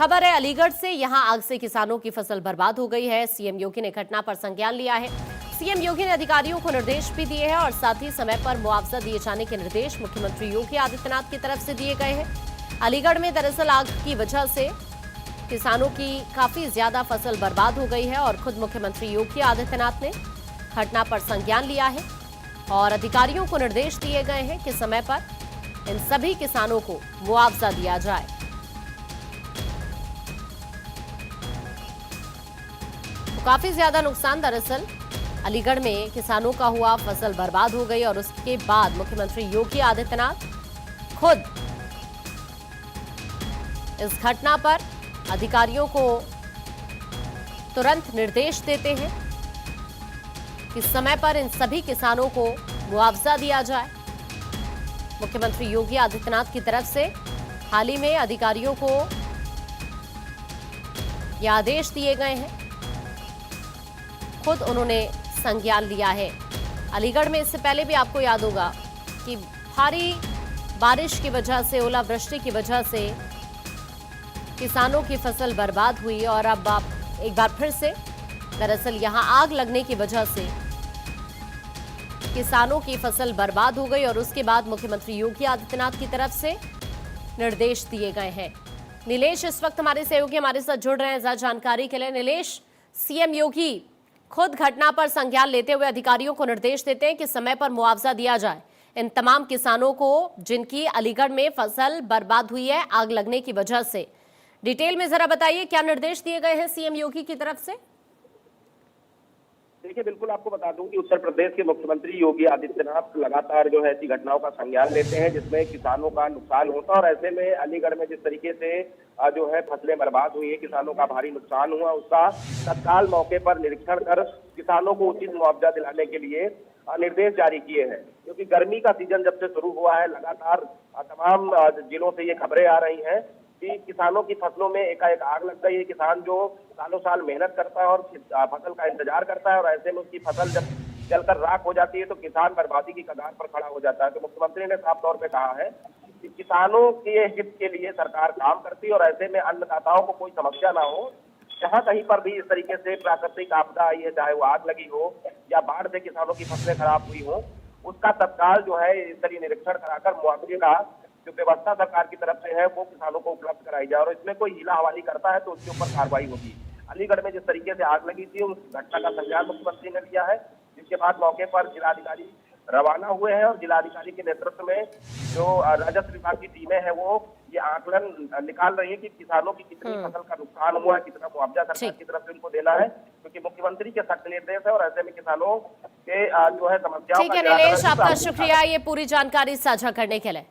खबर है अलीगढ़ से। यहां आग से किसानों की फसल बर्बाद हो गई है। सीएम योगी ने घटना पर संज्ञान लिया है। सीएम योगी ने अधिकारियों को निर्देश भी दिए हैं और साथ ही समय पर मुआवजा दिए जाने के निर्देश मुख्यमंत्री योगी आदित्यनाथ की तरफ से दिए गए हैं। अलीगढ़ में दरअसल आग की वजह से किसानों की काफी ज्यादा फसल बर्बाद हो गई है और खुद मुख्यमंत्री योगी आदित्यनाथ ने घटना पर संज्ञान लिया है और अधिकारियों को निर्देश दिए गए हैं कि समय पर इन सभी किसानों को मुआवजा दिया जाए। तो काफी ज्यादा नुकसान दरअसल अलीगढ़ में किसानों का हुआ, फसल बर्बाद हो गई और उसके बाद मुख्यमंत्री योगी आदित्यनाथ खुद इस घटना पर अधिकारियों को तुरंत निर्देश देते हैं कि समय पर इन सभी किसानों को मुआवजा दिया जाए। मुख्यमंत्री योगी आदित्यनाथ की तरफ से हाल ही में अधिकारियों को यह आदेश दिए गए हैं, खुद उन्होंने संज्ञान लिया है। अलीगढ़ में इससे पहले भी आपको याद होगा कि भारी बारिश की वजह से, ओलावृष्टि की वजह से किसानों की फसल बर्बाद हुई और अब आप एक बार फिर से दरअसल यहां आग लगने की वजह से किसानों की फसल बर्बाद हो गई और उसके बाद मुख्यमंत्री योगी आदित्यनाथ की तरफ से निर्देश दिए गए हैं। नीलेश इस वक्त हमारे सहयोगी हमारे साथ जुड़ रहे हैं ज्यादा जानकारी के लिए। नीलेश, सीएम योगी खुद घटना पर संज्ञान लेते हुए अधिकारियों को निर्देश देते हैं कि समय पर मुआवजा दिया जाए इन तमाम किसानों को जिनकी अलीगढ़ में फसल बर्बाद हुई है आग लगने की वजह से। डिटेल में जरा बताइए क्या निर्देश दिए गए हैं सीएम योगी की तरफ से। देखिए, बिल्कुल आपको बता दूं कि उत्तर प्रदेश के मुख्यमंत्री योगी आदित्यनाथ लगातार जो है ऐसी घटनाओं का संज्ञान लेते हैं जिसमें किसानों का नुकसान होता है और ऐसे में अलीगढ़ में जिस तरीके से जो है फसलें बर्बाद हुई है, किसानों का भारी नुकसान हुआ, उसका तत्काल मौके पर निरीक्षण कर किसानों को उचित मुआवजा दिलाने के लिए निर्देश जारी किए हैं। क्योंकि गर्मी का सीजन जब से शुरू हुआ है लगातार तमाम जिलों से ये खबरें आ रही हैं कि किसानों की फसलों में एकाएक आग लग गई है। किसान जो सालों साल मेहनत करता है और फसल का इंतजार करता है और ऐसे में उसकी फसल जब जलकर राख हो जाती है तो किसान बर्बादी की कगार पर खड़ा हो जाता है। तो मुख्यमंत्री ने साफ तौर पे कहा है कि किसानों के हित के लिए सरकार काम करती है और ऐसे में अन्नदाताओं को कोई समस्या ना हो। जहां कहीं पर भी इस तरीके से प्राकृतिक आपदा आई है, चाहे वो आग लगी हो या बाढ़ से किसानों की फसलें खराब हुई हो, उसका तत्काल जो है इस तरह निरीक्षण कराकर मुआवजे का जो व्यवस्था सरकार की तरफ से है वो किसानों को उपलब्ध कराई जाए और इसमें कोई हीला हवाली करता है तो उसके ऊपर कार्रवाई होगी। अलीगढ़ में जिस तरीके से आग लगी थी उस घटना का संज्ञान मुख्यमंत्री ने लिया है, जिसके बाद मौके पर जिलाधिकारी रवाना हुए हैं और जिलाधिकारी के नेतृत्व में जो राजस्व विभाग की टीमें हैं वो ये आकलन निकाल रही है कि किसानों की कितनी फसल का नुकसान हुआ है, कितना मुआवजा सरकार की तरफ से उनको देना है, क्योंकि मुख्यमंत्री के सख्त निर्देश है और ऐसे में किसानों के जो है समस्याओं ठीक है नीलेश, आपका शुक्रिया ये पूरी जानकारी साझा करने के लिए।